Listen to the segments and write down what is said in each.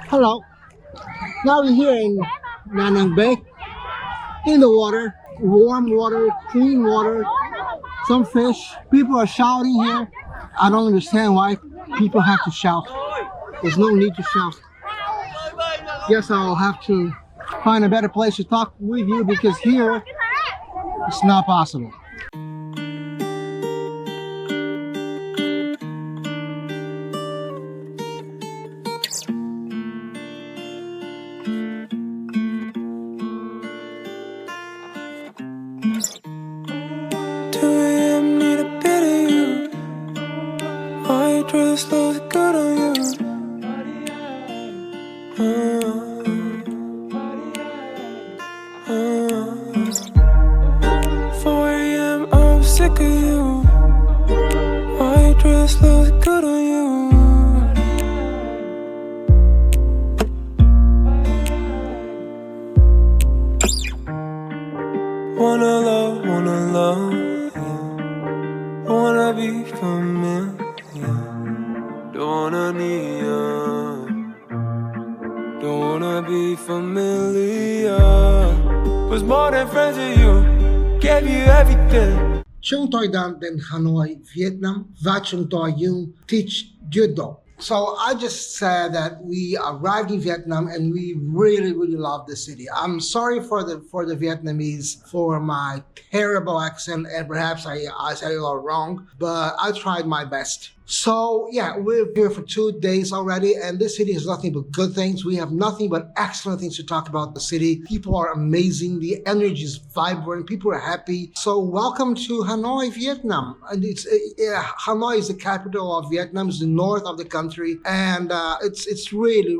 Hello. Now we're here in Nanang Bay, in the water, warm water, clean water, some fish. People are shouting here. I don't understand why people have to shout. There's no need to shout. Guess I'll have to find a better place to talk with you because here it's not possible. Need a bit of you. I dress looks good on you. 4 a.m. I'm sick of you. I dress looks good on you. Wanna love, yeah. Wanna be familiar. Don't wanna need you. Don't wanna be familiar. Was more than friends with you. Gave you everything. Chúng tôi đang đến Hanoi, Vietnam và chúng tôi dùng teach judo. So I just said that we arrived in Vietnam and we really love the city. I'm sorry for the Vietnamese for my terrible accent and perhaps I said it all wrong, but I tried my best. So yeah, we're here for 2 days already and this city has nothing but good things. We have nothing but excellent things to talk about the city. People are amazing. The energy is vibrant. People are happy. So welcome to Hanoi, Vietnam. And Hanoi is the capital of Vietnam. It's the north of the country and it's really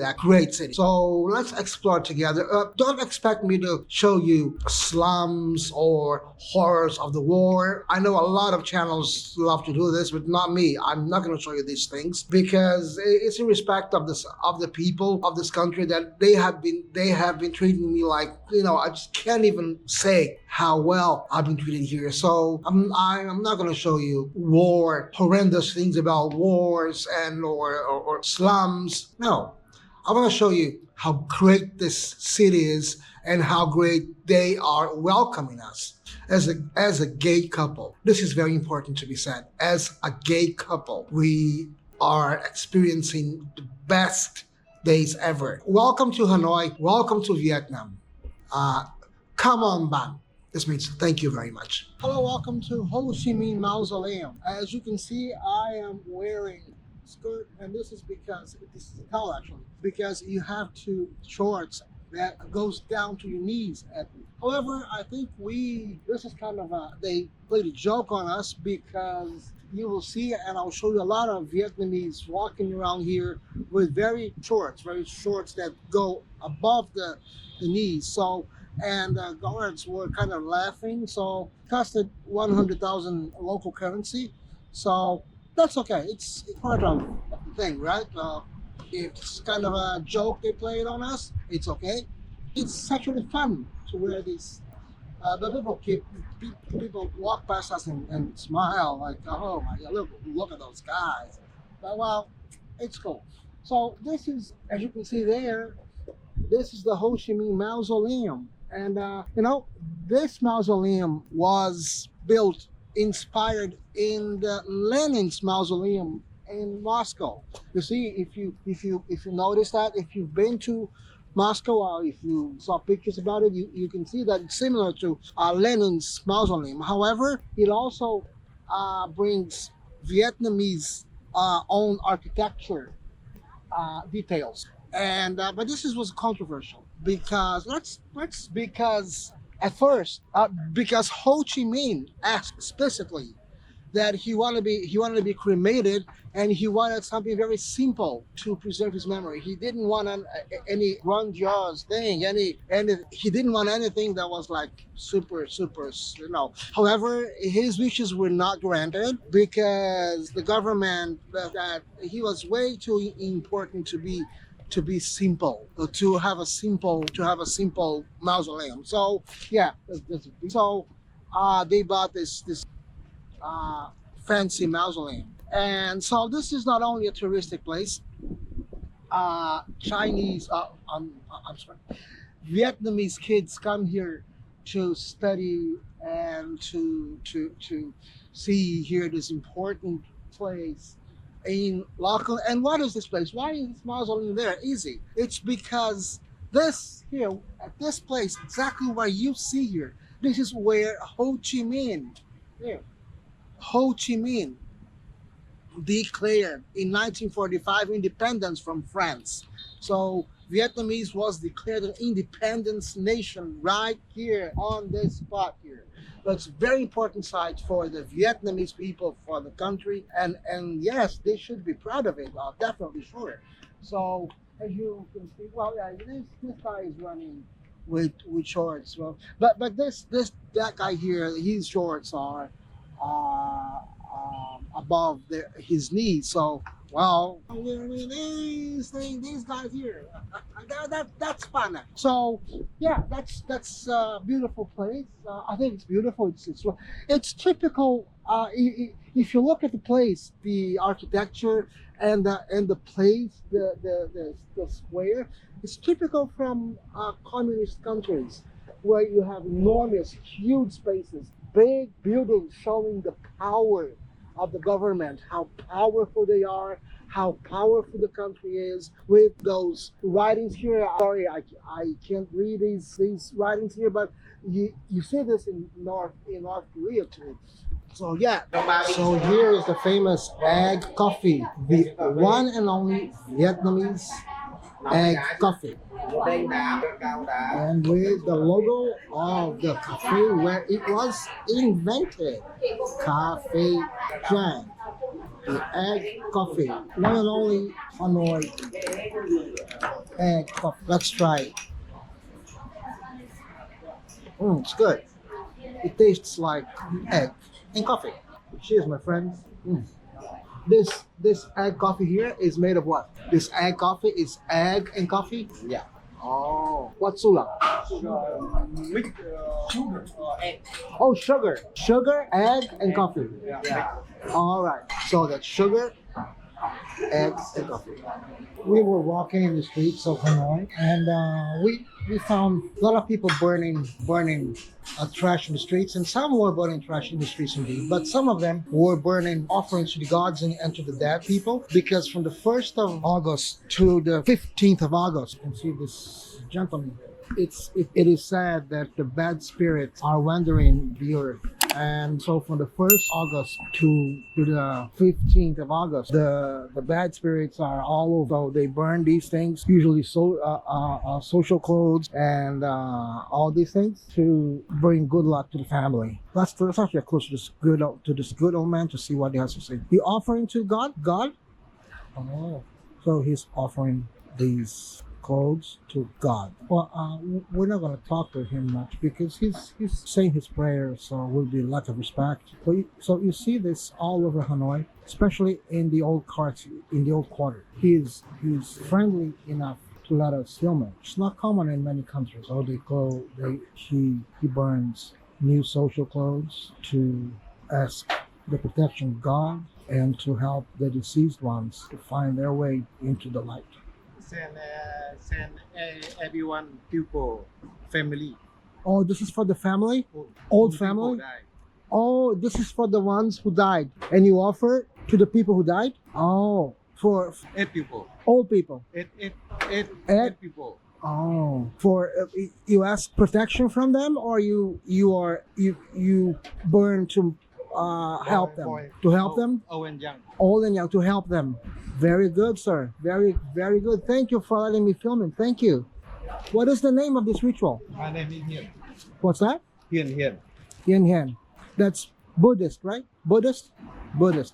a great city. So let's explore together. Don't expect me to show you slums or horrors of the war. I know a lot of channels love to do this, but not me. I'm not going to show you these things because it's in respect of the people of this country that they have been treating me like, I just can't even say how well I've been treated here. So I'm not going to show you horrendous things about wars and or slums. No, I want to show you how great this city is and how great they are welcoming us. As a gay couple, this is very important to be said. As a gay couple, we are experiencing the best days ever. Welcome to Hanoi. Welcome to Vietnam. Come on, ban. This means thank you very much. Hello, welcome to Ho Chi Minh Mausoleum. As you can see, I am wearing a skirt, and this is a towel actually, because you have two shorts that goes down to your knees. However, I think this is kind of they played a joke on us because you will see, and I'll show you a lot of Vietnamese walking around here with very shorts that go above the knees. So, and guards were kind of laughing. So, costed 100,000 local currency. So that's okay. It's part of the thing, right? It's kind of a joke they played on us. It's okay. It's actually fun to wear these. But people walk past us and smile like, oh my God, look at those guys. But well, it's cool. So this is, as you can see there, this is the Ho Chi Minh Mausoleum. And this mausoleum was built, inspired in the Lenin's mausoleum in Moscow. You see, if you notice that, if you've been to Moscow or if you saw pictures about it, you can see that it's similar to Lenin's mausoleum. However, it also brings Vietnamese own architecture details. And but was controversial because because at first because Ho Chi Minh asked explicitly that he wanted to be cremated, and he wanted something very simple to preserve his memory. He didn't want any grandiose thing, he didn't want anything that was like super. However, his wishes were not granted because the government that he was way too important to be simple, to have a simple mausoleum. So yeah, so they bought this fancy mausoleum. And so this is not only a touristic place. Chinese, I'm sorry, Vietnamese kids come here to study and to see here this important place in local. And what is this place? Why is this mausoleum there? Easy. It's because this here at this place, exactly where you see here, this is where Ho Chi Minh, here, Ho Chi Minh declared in 1945 independence from France. So Vietnamese was declared an independence nation right here on this spot here. That's a very important site for the Vietnamese people, for the country, and yes, they should be proud of it. Definitely sure. So as you can see, well, yeah, this guy is running with shorts. Well, but that guy here, his shorts are above his knees. So, well, these guys here, that's fun. So, yeah, that's a beautiful place. I think it's beautiful. It's typical. If you look at the place, the architecture and the place, the square, it's typical from communist countries where you have enormous, huge spaces, big buildings showing the power of the government, how powerful they are, how powerful the country is. With those writings here, sorry, I can't read these writings here, but you see this in North Korea too. So yeah, so here is the famous egg coffee, the one and only Vietnamese egg coffee, and with the logo of the cafe where it was invented, Cafe Jang, the egg coffee, one and only Hanoi egg coffee. Let's try it. It's good. It tastes like egg and coffee. Cheers, my friends. This egg coffee here is made of what? This egg coffee is egg and coffee? Yeah. Oh, what's sulang? Mix sugar egg. Oh, sugar. Sugar, egg, and coffee. Yeah. All right. So that's sugar, eggs, and coffee. We were walking in the streets of Hanoi, and we found a lot of people burning trash in the streets, and some were burning trash in the streets indeed, but some of them were burning offerings to the gods and to the dead people, because from the 1st of August to the 15th of August, you can see this gentleman. It is said that the bad spirits are wandering the earth. And so from the 1st August to the 15th of August, the bad spirits are all over. So they burn these things, usually social clothes and all these things, to bring good luck to the family. Let's actually close to this good old man to see what he has to say. The offering to God? Oh. So he's offering these clothes to God. Well, we're not going to talk to him much because he's saying his prayers, so will be a lot of respect. So you see this all over Hanoi, especially in the old quarter. He's friendly enough to let us film it. It's not common in many countries. So he burns new social clothes to ask the protection of God and to help the deceased ones to find their way into the light. Send everyone, people, family. Oh, this is for the family? Old family? Oh, this is for the ones who died. And you offer to the people who died? Oh, for 8 people. old people. 8 people. Oh, for you ask protection from them, or you burn to help them, Old and young. old and young, to help them. Very good, sir. Very, very good. Thank you for letting me film it. Thank you. What is the name of this ritual? My name is Hiền. What's that? Hiền. Yin Hen. That's Buddhist, right? Buddhist,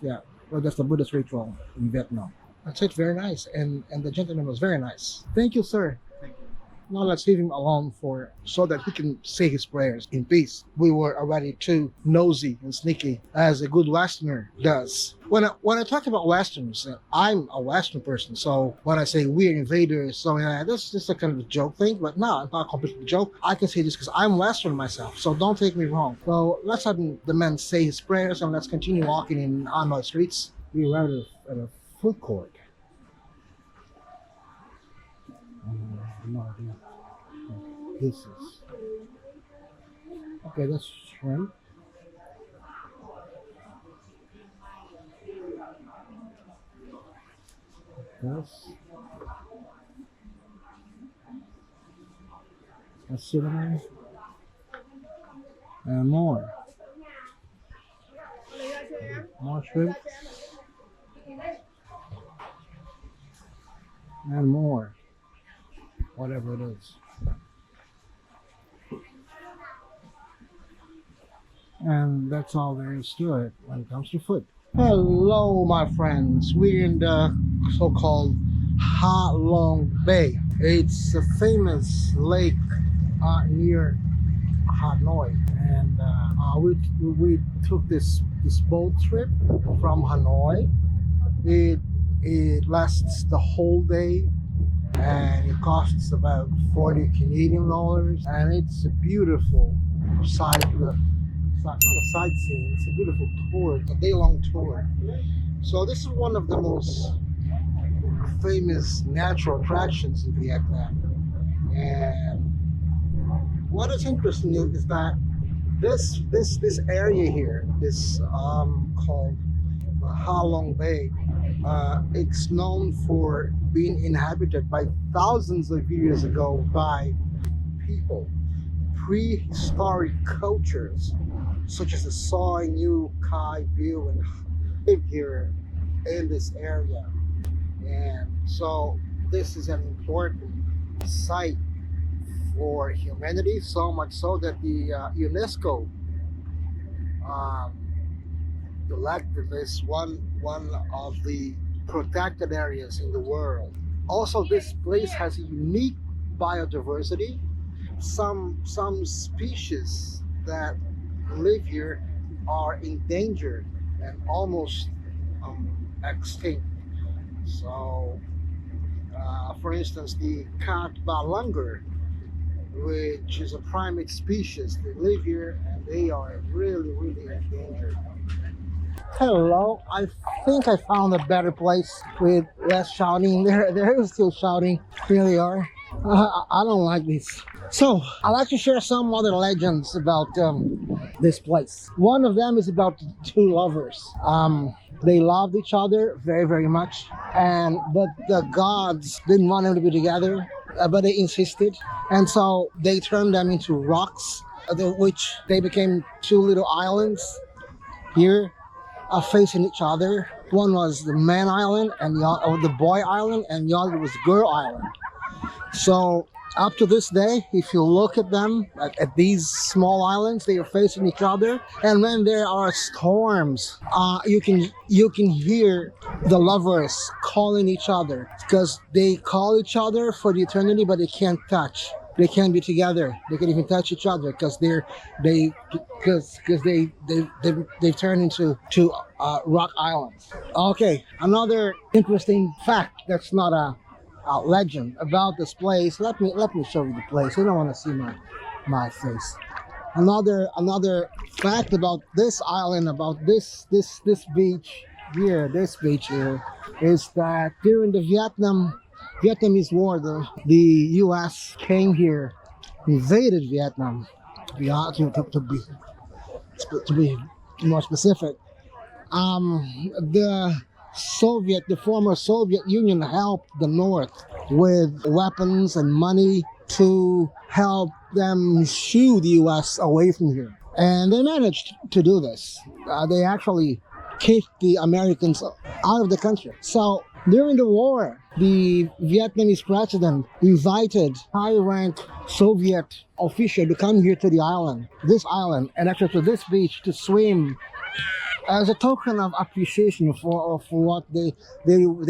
yeah. Well, that's the Buddhist ritual in Vietnam. That's it. Very nice, and the gentleman was very nice. Thank you, sir. Thank you. Now let's leave him alone so that he can say his prayers in peace. We were already too nosy and sneaky, as a good Westerner does. When I talk about Westerns, I'm a Western person, so when I say we're invaders, so this is just a kind of a joke thing, but no, it's not completely a joke. I can say this because I'm Western myself, so don't take me wrong. So let's have the man say his prayers, and let's continue walking in Hanoi streets. We arrived at a food court. No idea what this is. Okay, that's shrimp. This. That's cinnamon. And more. More shrimp. And more. Whatever it is. And that's all there is to it when it comes to food. Hello, my friends. We're in the so-called Ha Long Bay. It's a famous lake near Hanoi, and we took this boat trip from Hanoi. It lasts the whole day, and it costs about 40 Canadian dollars, and it's a beautiful not a sightseeing, it's a beautiful tour. It's a day-long tour. So this is one of the most famous natural attractions in Vietnam. And what is interesting is that this area here, this called Ha Long Bay, it's known for being inhabited by thousands of years ago by people, prehistoric cultures such as the Soy, New, Kai, Biu, and live here in this area. And so this is an important site for humanity, so much so that the UNESCO elected this one of the protected areas in the world. Also, this place has a unique biodiversity. Some species that live here are endangered and almost extinct. So, for instance, the cat balangar, which is a primate species, they live here and they are really, really endangered. Hello, I think I found a better place with less shouting. There is still shouting. Here they are. I don't like this. So, I'd like to share some other legends about this place. One of them is about two lovers. They loved each other very, very much, but the gods didn't want them to be together, but they insisted, and so they turned them into rocks, which they became two little islands here, facing each other. One was the man island, and the boy island, and the other was girl island. So up to this day, if you look at them, at these small islands, they are facing each other. And when there are storms, you can hear the lovers calling each other, because they call each other for the eternity, but they can't touch. They can't be together. They can't even touch each other because they've turned into rock islands. Okay, another interesting fact that's not a legend about this place. Let me show you the place. You don't want to see my face. Another fact about this island, about this beach here, is that during the Vietnamese War, the U.S. came here, invaded Vietnam. To be more specific, the former Soviet Union helped the North with weapons and money to help them shoo the U.S. away from here. And they managed to do this. They actually kicked the Americans out of the country. So during the war, the Vietnamese president invited high-ranked Soviet official to come here to this island, and actually to this beach to swim, as a token of appreciation for what they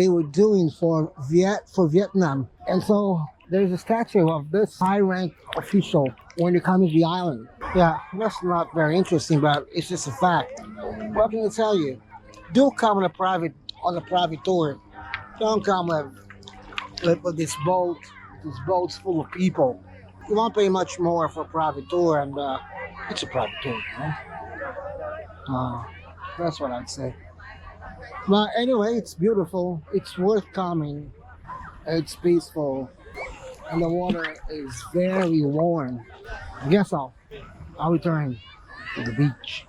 were doing for Vietnam. And so there's a statue of this high-ranked official when you come to the island. Yeah, that's not very interesting, but it's just a fact. What can I tell you? Do come on a private tour. Don't come with this boat's full of people. You won't pay much more for a private tour, and it's a private tour, right? That's what I'd say. But anyway, it's beautiful. It's worth coming. It's peaceful. And the water is very warm. I guess I'll return to the beach.